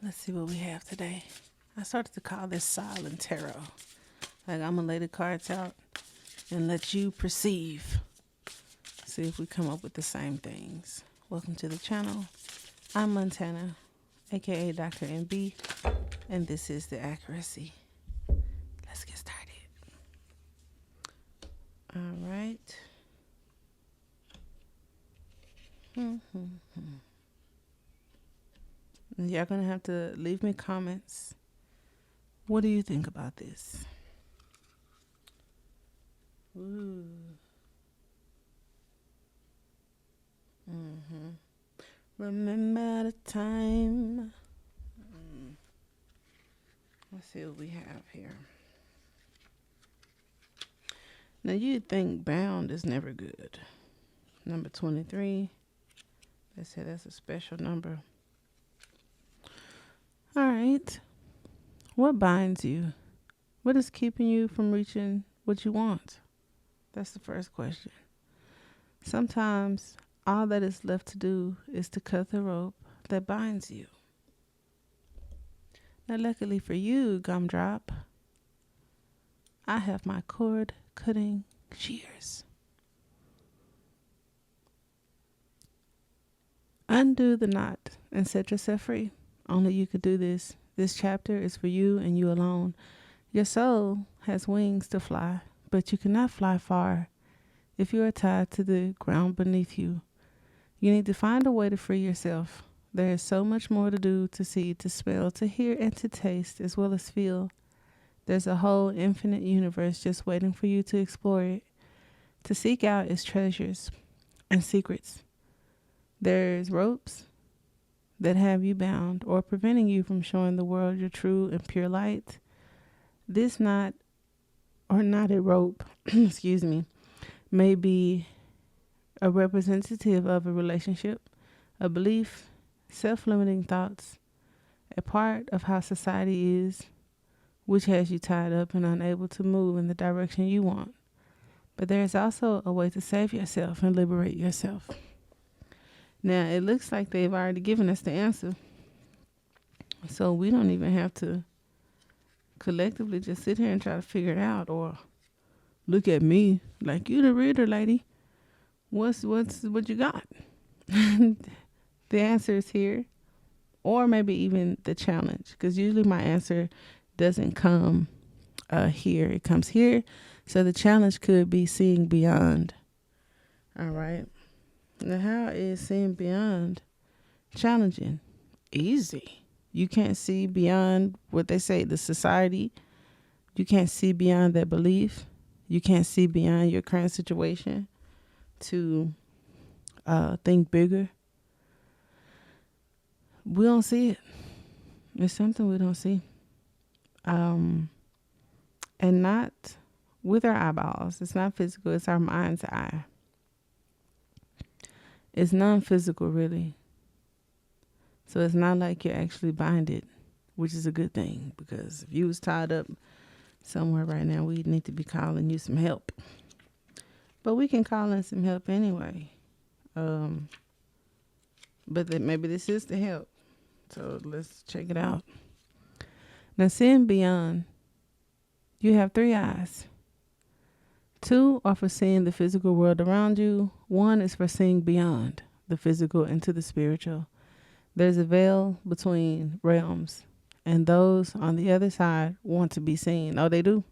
Let's see what we have today. I started to call this silent tarot. Like I'm gonna lay the cards out and let you perceive. See if we come up with the same things. Welcome to the channel. I'm Montana, aka Dr. MB, and this is the accuracy. Let's get started. All right. Y'all gonna have to leave me comments. What do you think about this? Ooh. Remember the time. Let's see what we have here. Now you'd think bound is never good. Number 23. They say that's a special number. All right. What binds you? What is keeping you from reaching what you want? That's the first question. Sometimes all that is left to do is to cut the rope that binds you. Now, luckily for you, Gumdrop, I have my cord cutting shears. Undo the knot and set yourself free. Only you could do this. This chapter is for you and you alone. Your soul has wings to fly, but you cannot fly far if you are tied to the ground beneath you. You need to find a way to free yourself. There is so much more to do, to see, to smell, to hear, and to taste, as well as feel. There's a whole infinite universe just waiting for you to explore it. To seek out its treasures and secrets. There's ropes that have you bound or preventing you from showing the world your true and pure light. This knot or knotted rope, excuse me, may be a representative of a relationship, a belief, self-limiting thoughts, a part of how society is, which has you tied up and unable to move in the direction you want. But there is also a way to save yourself and liberate yourself. Now, it looks like they've already given us the answer. So we don't even have to collectively just sit here and try to figure it out or look at me like you the reader, lady. What you got? The answer is here, or maybe even the challenge, because usually my answer doesn't come here. It comes here. So the challenge could be seeing beyond. All right. Now, how is seeing beyond challenging? Easy. You can't see beyond what they say, the society. You can't see beyond that belief. You can't see beyond your current situation to think bigger. We don't see it. It's something we don't see. And not with our eyeballs. It's not physical. It's our mind's eye. It's non-physical, really. So it's not like you're actually binded, which is a good thing, because if you was tied up somewhere right now, we need to be calling you some help. But we can call in some help anyway. But maybe this is the help. So let's check it out. Now, seeing beyond, you have 3 eyes. 2 are for seeing the physical world around you. 1 is for seeing beyond the physical into the spiritual. There's a veil between realms, and those on the other side want to be seen. Oh, they do?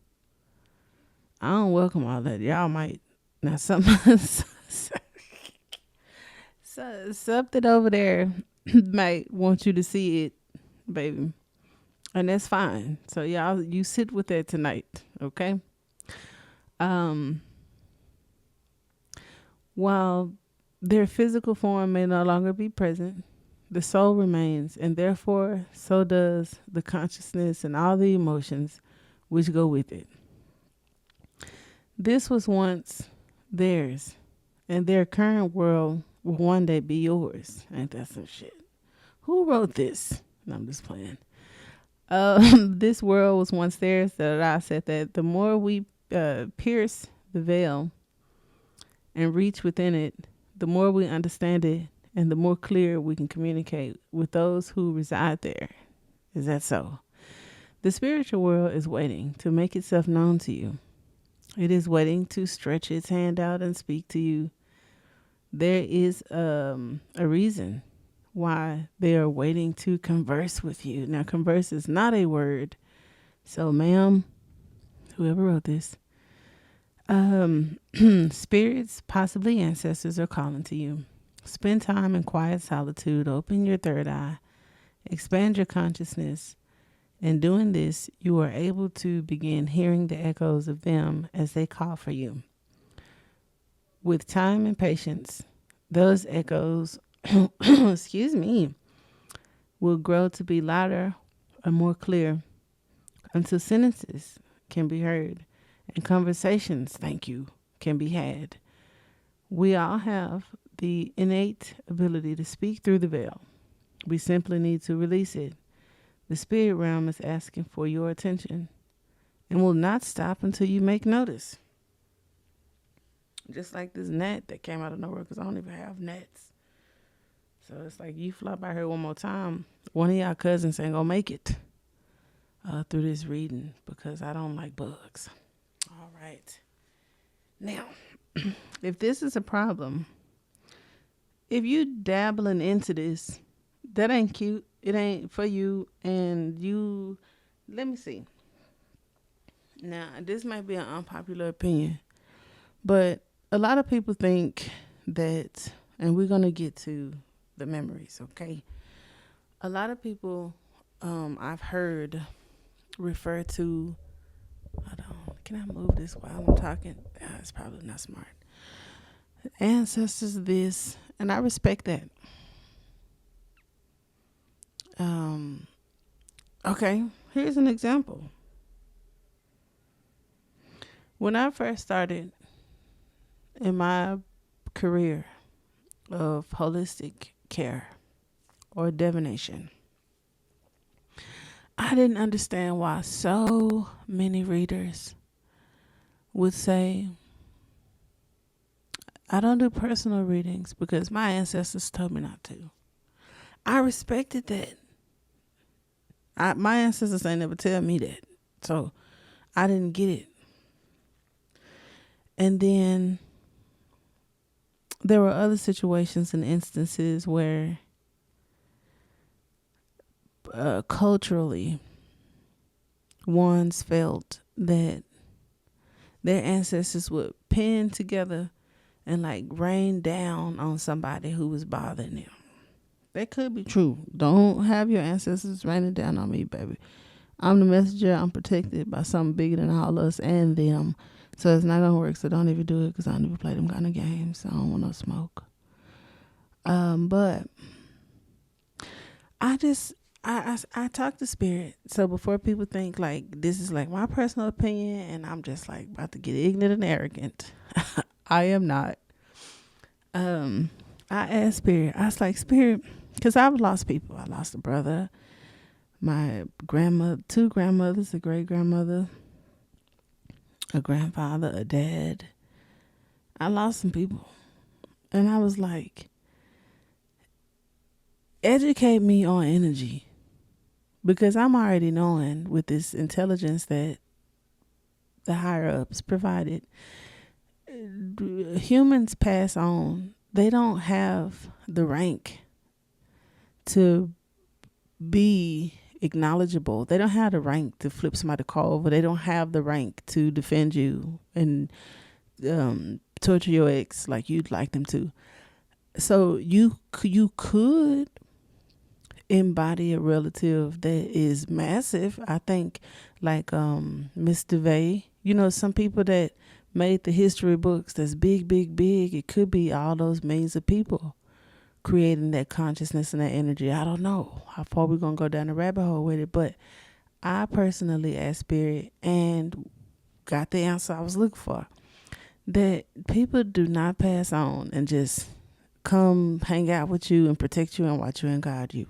I don't welcome all that. Y'all might. Now, something over there might want you to see it, baby. And that's fine. So y'all, you sit with that tonight, okay? While their physical form may no longer be present, the soul remains, and therefore so does the consciousness and all the emotions which go with it. This was once theirs, and their current world will one day be yours. Ain't that some shit? Who wrote this? No, I'm just playing. This world was once theirs. That I said that the more we pierce the veil and reach within it, the more we understand it, and the more clear we can communicate with those who reside there. Is that so? The spiritual world is waiting to make itself known to you. It is waiting to stretch its hand out and speak to you. There is a reason why they are waiting to converse with you. Now, converse is not a word. So, ma'am, whoever wrote this, spirits, possibly ancestors, are calling to you. Spend time in quiet solitude. Open your third eye. Expand your consciousness. In doing this, you are able to begin hearing the echoes of them as they call for you. With time and patience, those echoes, excuse me, will grow to be louder or more clear until sentences can be heard and conversations, thank you, can be had. We all have the innate ability to speak through the veil. We simply need to release it. The spirit realm is asking for your attention and will not stop until you make notice. Just like this net that came out of nowhere, because I don't even have nets. So it's like you fly by here one more time, one of y'all cousins ain't gonna make it through this reading because I don't like bugs. All right. Now, if this is a problem, if you dabbling into this, that ain't cute. It ain't for you. And you, let me see. Now, this might be an unpopular opinion, but a lot of people think that, and we're going to get to the memories, okay? A lot of people I've heard refer to, hold on, can I move this while I'm talking? It's probably not smart. Ancestors this, and I respect that. Okay, here's an example. When I first started in my career of holistic care or divination, I didn't understand why so many readers would say, I don't do personal readings because my ancestors told me not to. I respected that. My ancestors ain't never tell me that. So I didn't get it. And then there were other situations and instances where culturally ones felt that their ancestors would pin together and like rain down on somebody who was bothering them. That could be true. Don't have your ancestors raining down on me, baby. I'm the messenger. I'm protected by something bigger than all us and them. So it's not going to work. So don't even do it because I don't even play them kind of games. So I don't want no smoke. But I talk to spirit. So before people think like this is like my personal opinion and I'm just like about to get ignorant and arrogant, I am not. I asked spirit. I was like, spirit, because I've lost people. I lost a brother, my grandmother, 2 grandmothers, a great grandmother, a grandfather, a dad. I lost some people. And I was like, educate me on energy. Because I'm already knowing with this intelligence that the higher ups provided, humans pass on. They don't have the rank to be acknowledgeable. They don't have the rank to flip somebody call over. They don't have the rank to defend you and torture your ex like you'd like them to. So you could embody a relative that is massive. I think like Miss DeVay, some people that made the history books that's big, big, big. It could be all those millions of people creating that consciousness and that energy. I don't know how far we're going to go down the rabbit hole with it, but I personally asked spirit and got the answer I was looking for. That people do not pass on and just come hang out with you and protect you and watch you and guide you.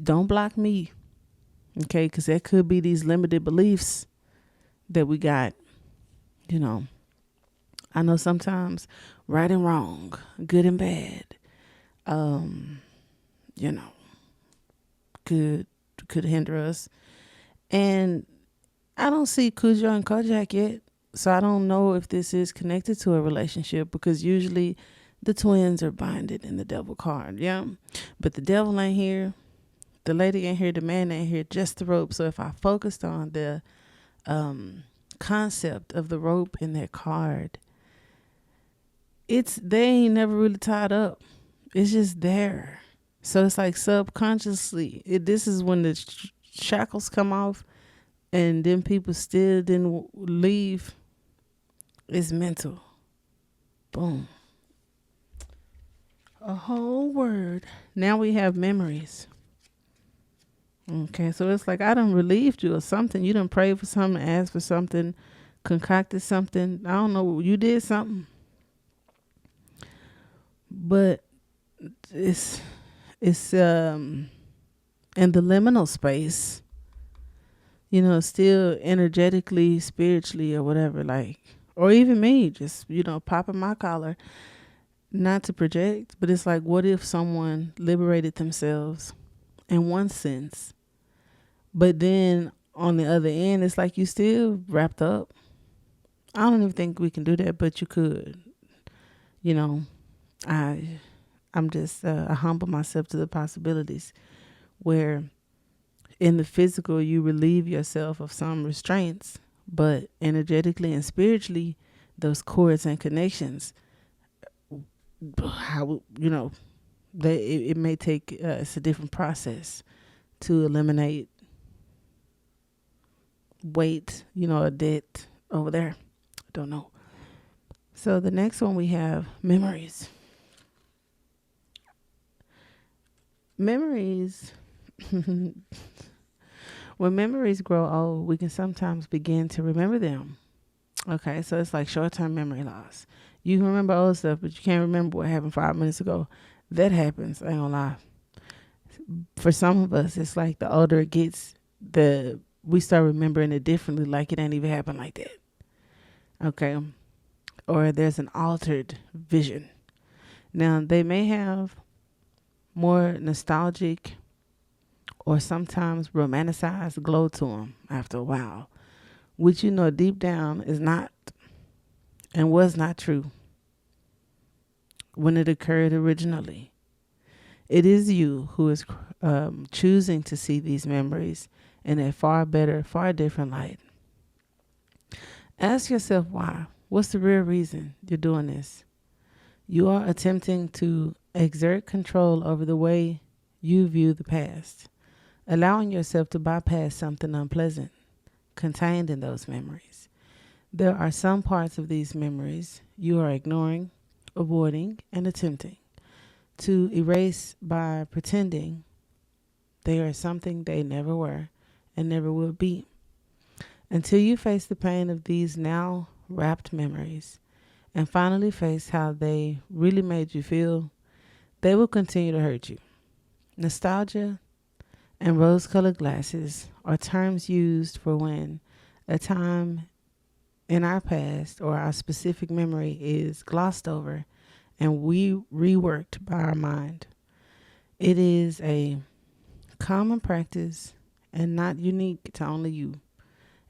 Don't block me, okay? Because that could be these limited beliefs that we got. I know sometimes right and wrong, good and bad, good could hinder us. And I don't see Cujo and Kojak yet. So I don't know if this is connected to a relationship, because usually the twins are binded in the devil card. Yeah. But the devil ain't here. The lady ain't here. The man ain't here. Just the rope. So if I focused on the concept of the rope in that card, they ain't never really tied up. It's just there. So it's like subconsciously, this is when the shackles come off, and then people still didn't leave. It's mental. Boom. A whole word. Now we have memories. Okay, so it's like I done relieved you of something. You done prayed for something, asked for something, concocted something. I don't know. You did something. But it's in the liminal space, still energetically, spiritually, or whatever, like, or even me just popping my collar, not to project, but it's like, what if someone liberated themselves in one sense, but then on the other end it's like you still wrapped up? I don't even think we can do that, but you could. I'm just I humble myself to the possibilities where in the physical you relieve yourself of some restraints, but energetically and spiritually those cords and connections, how it may take it's a different process to eliminate weight, a debt over there. I don't know. So the next one we have memories. Memories. When memories grow old, we can sometimes begin to remember them. Okay, so it's like short-term memory loss. You can remember old stuff, but you can't remember what happened 5 minutes ago. That happens. I ain't gonna lie. For some of us, it's like the older it gets, we start remembering it differently, like it ain't even happened like that. Okay, or there's an altered vision. Now, they may have more nostalgic or sometimes romanticized glow to them after a while, which deep down is not and was not true when it occurred originally. It is you who is choosing to see these memories in a far better, far different light. Ask yourself why. What's the real reason you're doing this? You are attempting to exert control over the way you view the past, allowing yourself to bypass something unpleasant contained in those memories. There are some parts of these memories you are ignoring, avoiding, and attempting to erase by pretending they are something they never were and never will be. Until you face the pain of these now wrapped memories and finally face how they really made you feel, they will continue to hurt you. Nostalgia and rose-colored glasses are terms used for when a time in our past or our specific memory is glossed over and reworked by our mind. It is a common practice and not unique to only you.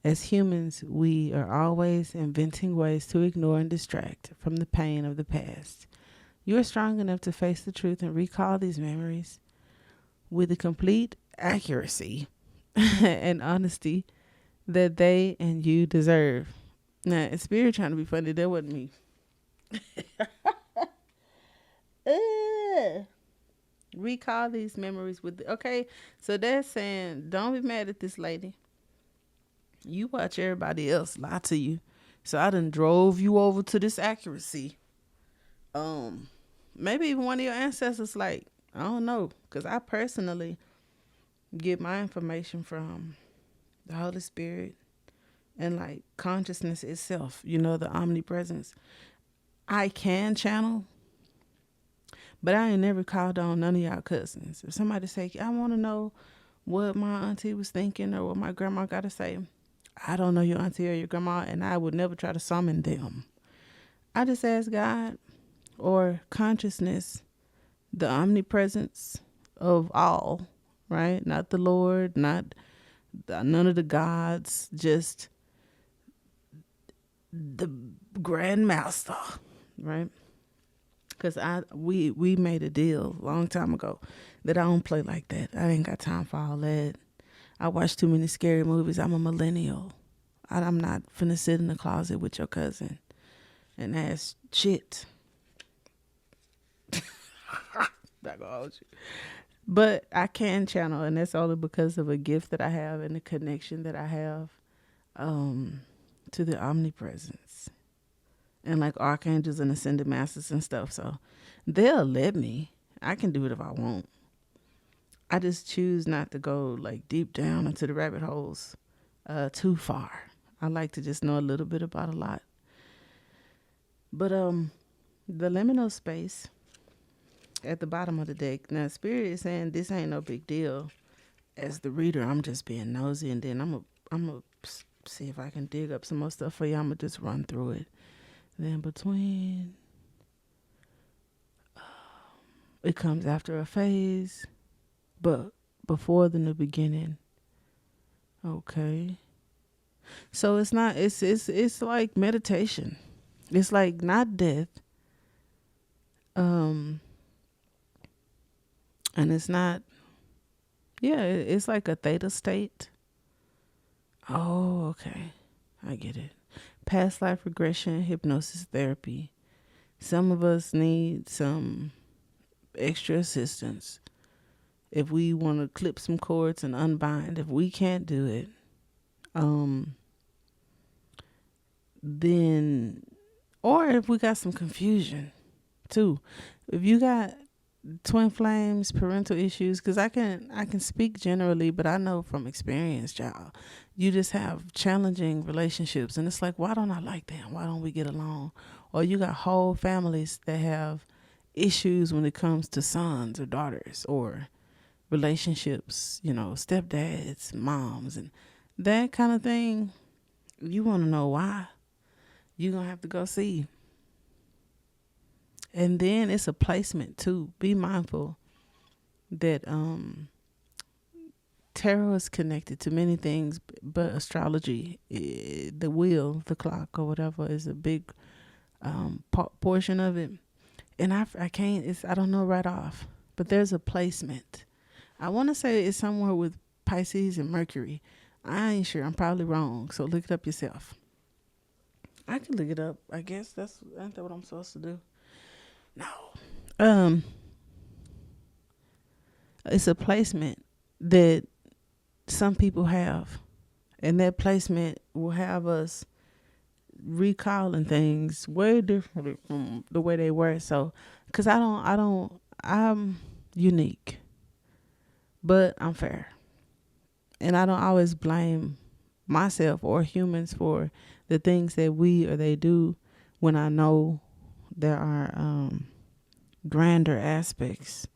As humans, we are always inventing ways to ignore and distract from the pain of the past. You are strong enough to face the truth and recall these memories with the complete accuracy and honesty that they and you deserve. Now, Spirit trying to be funny, that wasn't me. Recall these memories okay, so that's saying don't be mad at this lady. You watch everybody else lie to you, so I done drove you over to this accuracy. Maybe even one of your ancestors, like, I don't know, because I personally get my information from the Holy Spirit and like consciousness itself, the omnipresence. I can channel, but I ain't never called on none of y'all cousins. If somebody say, I want to know what my auntie was thinking or what my grandma got to say, I don't know your auntie or your grandma, and I would never try to summon them. I just ask God or consciousness, the omnipresence of all, right? Not the Lord, not none of the gods, just the Grand Master, right? Because we made a deal a long time ago that I don't play like that. I ain't got time for all that. I watch too many scary movies. I'm a millennial. I'm not finna sit in the closet with your cousin and ask shit. Not gonna hold you. But I can channel, and that's only because of a gift that I have and the connection that I have to the omnipresence. And like archangels and ascended masters and stuff. So they'll let me. I can do it if I want. I just choose not to go like deep down into the rabbit holes too far. I like to just know a little bit about a lot. But the liminal space at the bottom of the deck. Now Spirit is saying this ain't no big deal. As the reader, I'm just being nosy, and then I'm gonna see if I can dig up some more stuff for you. I'm gonna just run through it. Then between, it comes after a phase, but before the new beginning. Okay. So it's not, it's like meditation. It's like not death. And it's not, yeah, it's like a theta state. Oh, okay. I get it. Past life regression, hypnosis therapy. Some of us need some extra assistance. If we want to clip some cords and unbind, if we can't do it, then, or if we got some confusion too. If you got twin flames, parental issues, because I can speak generally, but I know from experience, y'all, you just have challenging relationships, and it's like, why don't I like them? Why don't we get along? Or you got whole families that have issues when it comes to sons or daughters, or relationships, stepdads, moms, and that kind of thing. You want to know why? You're gonna have to go see. And then it's a placement too. Be mindful that tarot is connected to many things, but astrology, the wheel, the clock, or whatever, is a big portion of it. And I can't. I don't know right off, but there's a placement. I want to say it's somewhere with Pisces and Mercury. I ain't sure. I'm probably wrong. So look it up yourself. I can look it up. I guess ain't that what I'm supposed to do? No. It's a placement that some people have, and that placement will have us recalling things way differently from the way they were. So, because I'm unique, but I'm fair, and I don't always blame myself or humans for the things that we or they do, when I know there are grander aspects.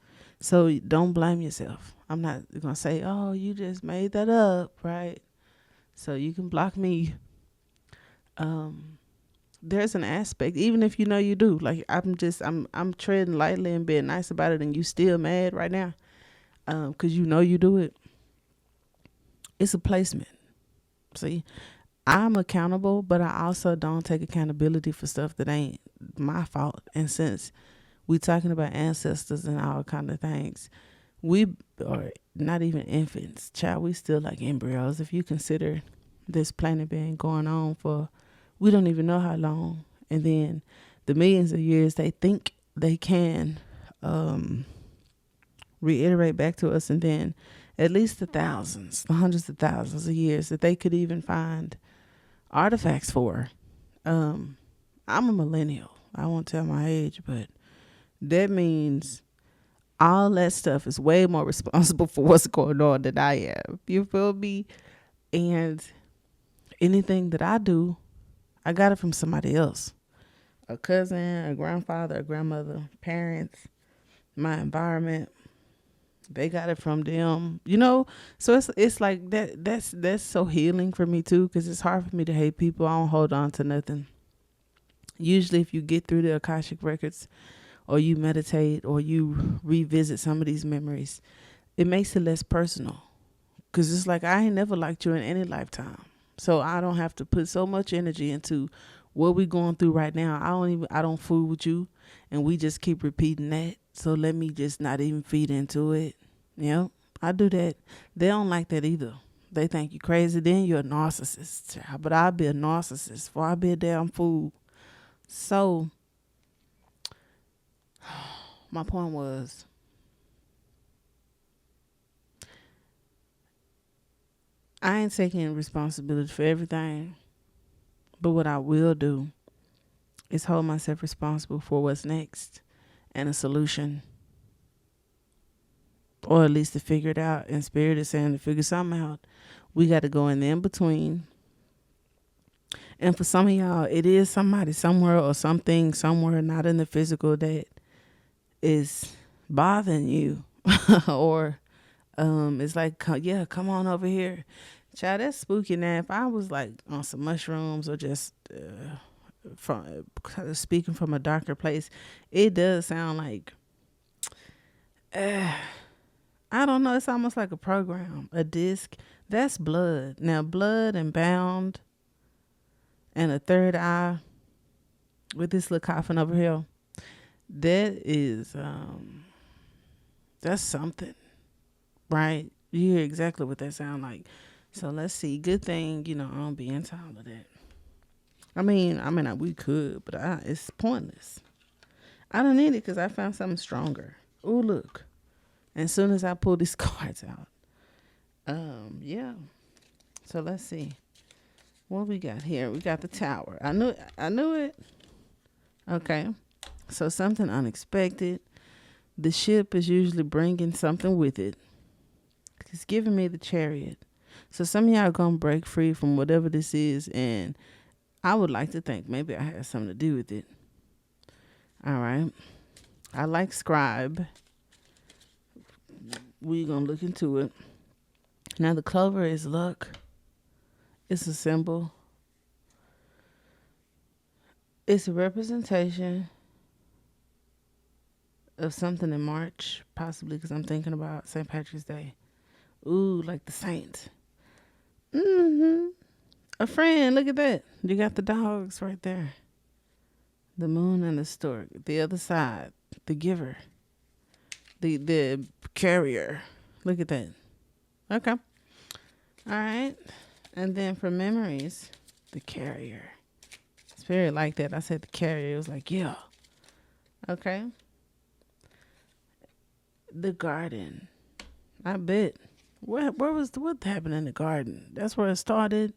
So don't blame yourself. I'm not gonna say, oh, you just made that up, right? So you can block me. There's an aspect, even if you know you do. Like I'm treading lightly and being nice about it, and you still mad right now, because you know you do it. It's a placement. See, I'm accountable, but I also don't take accountability for stuff that ain't my fault. And since we talking about ancestors and all kind of things, we are not even infants, child. We still like embryos. If you consider this planet being going on for, we don't even know how long, and then the millions of years they think they can reiterate back to us, and then at least the hundreds of thousands of years that they could even find artifacts for. I'm a millennial. I won't tell my age, but that means all that stuff is way more responsible for what's going on than I am. You feel me? And anything that I do, I got it from somebody else. A cousin, a grandfather, a grandmother, parents, my environment. They got it from them, So it's like that. That's so healing for me too, because it's hard for me to hate people. I don't hold on to nothing. Usually, if you get through the Akashic records, or you meditate, or you revisit some of these memories, it makes it less personal. Because it's like I ain't never liked you in any lifetime. So I don't have to put so much energy into what we going through right now. I don't fool with you, and we just keep repeating that. So let me just not even feed into it. Yep, I do that. They don't like that either. They think you crazy, then you're a narcissist. Child. But I'll be a narcissist before I be a damn fool. So my point was, I ain't taking responsibility for everything. But what I will do is hold myself responsible for what's next and a solution. Or at least to figure it out. And Spirit is saying to figure something out. We got to go in the in-between. And for some of y'all, it is somebody somewhere or something somewhere not in the physical that is bothering you. Or it's like, yeah, come on over here. Child, that's spooky. Now, if I was like on some mushrooms or just from speaking from a darker place, it does sound like, I don't know. It's almost like a program, a disc. That's blood. Now, blood and bound and a third eye with this little coffin over here. That is, that's something, right? You hear exactly what that sound like. So let's see. Good thing, I don't be into all of that. I mean, we could, but it's pointless. I don't need it because I found something stronger. Ooh, look. As soon as I pull these cards out. Yeah. So let's see. What we got here? We got the Tower. I knew it. Okay. So something unexpected. The ship is usually bringing something with it. It's giving me the Chariot. So some of y'all are going to break free from whatever this is. And I would like to think maybe I had something to do with it. All right. I like Scribe. We're going to look into it. Now the clover is luck. It's a symbol. It's a representation of something in March, possibly because I'm thinking about St. Patrick's Day. Ooh, like the saint. A friend, look at that. You got the dogs right there. The moon and the stork. The other side, the giver. The carrier. Look at that. Okay. All right. And then for memories, the carrier. Spirit like that. I said the carrier. It was like, yeah. Okay. The garden. I bet. What happened in the garden? That's where it started.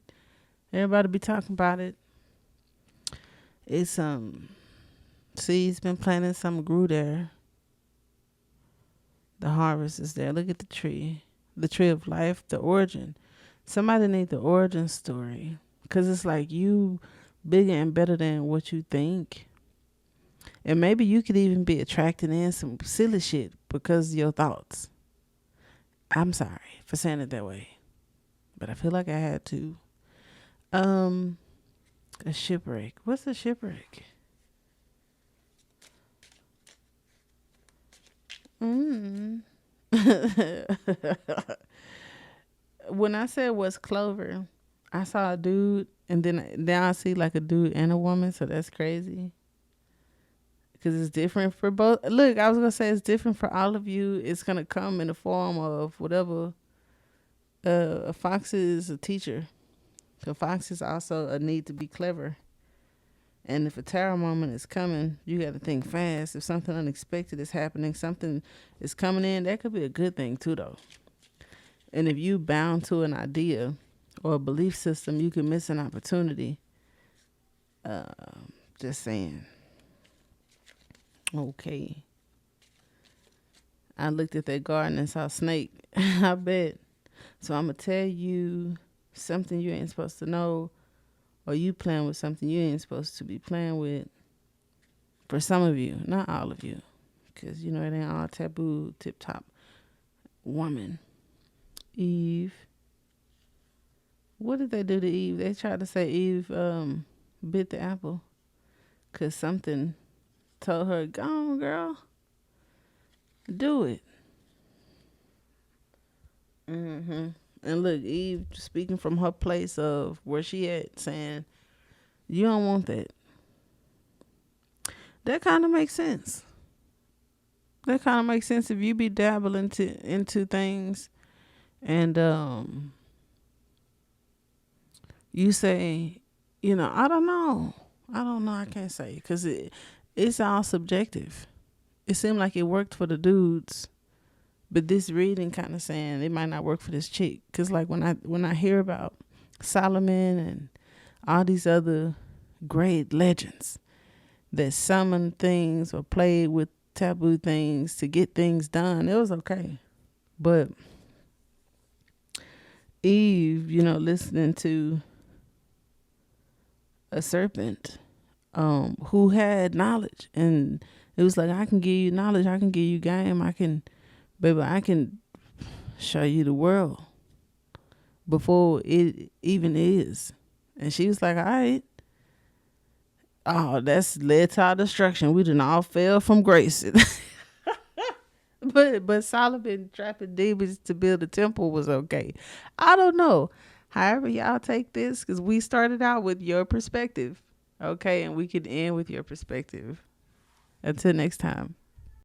Everybody be talking about it. It's seeds been planted, some grew there. The harvest is there. Look at the tree. The tree of life, the origin. Somebody need the origin story. Because it's like you bigger and better than what you think. And maybe you could even be attracting in some silly shit because of your thoughts. I'm sorry for saying it that way. But I feel like I had to. A shipwreck. What's a shipwreck? When I said what's clover, I saw a dude, and then I see like a dude and a woman, so that's crazy. Because it's different for both. Look, I was going to say it's different for all of you. It's going to come in the form of whatever. A fox is a teacher. A fox is also a need to be clever. And if a terror moment is coming, you got to think fast. If something unexpected is happening, something is coming in, that could be a good thing too, though. And if you bound to an idea or a belief system, you could miss an opportunity. Just saying. Okay. I looked at that garden and saw a snake. I bet. So I'm going to tell you something you ain't supposed to know, or you playing with something you ain't supposed to be playing with. For some of you, not all of you, because, it ain't all taboo, tip-top woman. Eve. What did they do to Eve? They tried to say Eve bit the apple because something told her, go on, girl. Do it. Mm-hmm. And look, Eve speaking from her place of where she at, saying, you don't want that. That kind of makes sense. That kind of makes sense if you be dabbling into things and you say, I don't know. I can't say because it's all subjective. It seemed like it worked for the dudes, but this reading kind of saying it might not work for this chick. Cause like when I hear about Solomon and all these other great legends that summoned things or played with taboo things to get things done, it was okay. But Eve, listening to a serpent who had knowledge, and it was like, I can give you knowledge, I can give you game, I can show you the world before it even is. And she was like, all right. Oh, that's led to our destruction. We didn't all fell from grace. But Solomon trapping demons to build a temple was okay. I don't know. However y'all take this, because we started out with your perspective. Okay, and we can end with your perspective. Until next time.